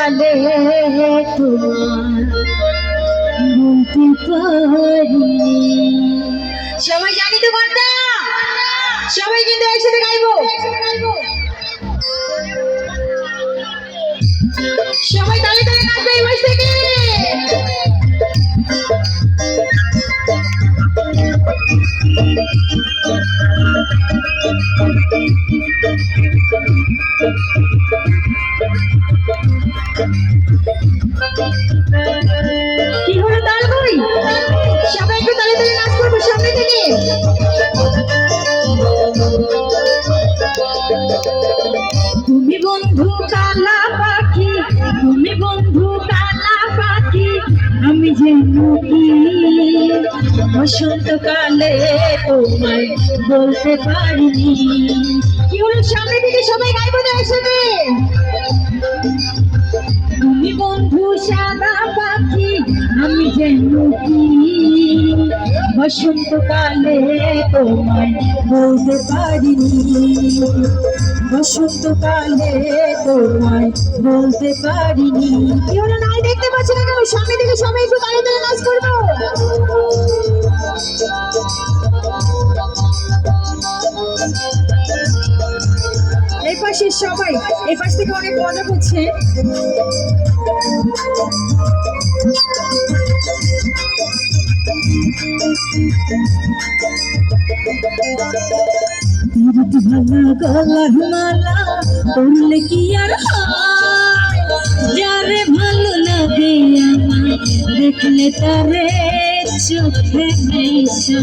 কালে তোমার বলতে পারি। সবাই জানি তো গানটা, সবাই কিন্তু একসাথে গাইবো। সবাই তালে তালে নাচবে এই বয়স থেকে। কি হলো তাল বই? সবাই একটু তালে তালে নাচ করবো সামনে থেকে। তুমি বন্ধু কালা পাখি, তুমি বন্ধু কালা পাখি, আমি যেন কি বসন্তকালে তোমায় বলতে পারিনি। কি হলো সামনে থেকে সবাই গাইবো না একসাথে। তুমি বন্ধু সাদা পাখি, আমি যেন কি বসন্তকালে তোমায় বলতে পারিনি। বসন্তকালে তোমায় বলতে পারিনি। কি হলো নাই দেখতে পাচ্ছি না কেন? সামনে থেকে সবাই একটু তালে তালে নাচ করবো। এই পাশে সবাই, এই পাশ থেকে অনেক মজা করছে। ভালা গলার মালা পড়লে কি আর হয়, যারে ভালো লাগে আমার দেখলে তারে চোখে নেশা।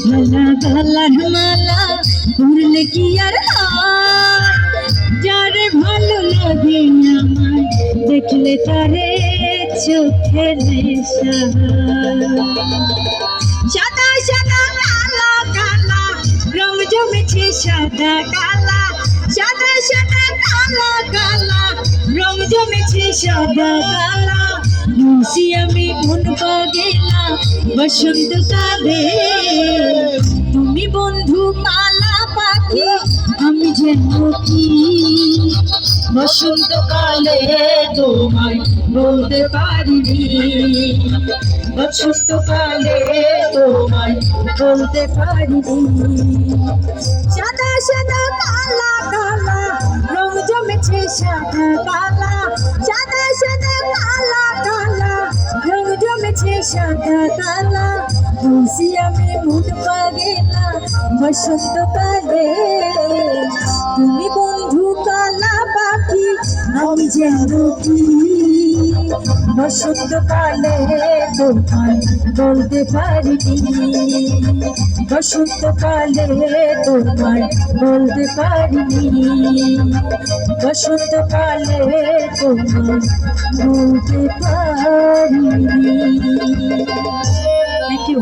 ভালা গলার মালা পড়লে কি আর হয়, যারে ভালো লাগে আমার দেখলে তারে চোখে নেশা। সাদা সাদা কালা কালা রং জমেছে সাদা কালা, সাদা সাদা কালা কালা রং জমেছে সাদা কালা। খুশি আমি মন পাগেলা বসন্তকালে, তুমি বন্ধু কালা পাখি, আমি যেন কি বসন্তকালে তোমায় বলতে পারিনি। বসন্তকালে তোমায় বলতে পারিনি। সাদা সাদা কালা কালা রং জমেছে সাদা কালা, সাদা সাদা কালা কালা রং জমেছে সাদা কালা। খুশি আমি মন পাগেলা বসন্তকালে, তুমি বন্ধু কালা পাখি, আমি যেন কি বসন্তকালে তোমায় বলতে পারিনি। বসন্তকালে তোমায় বলতে পারিনি। বসন্তকালে তোমায় বলতে পারিনি। Thank you.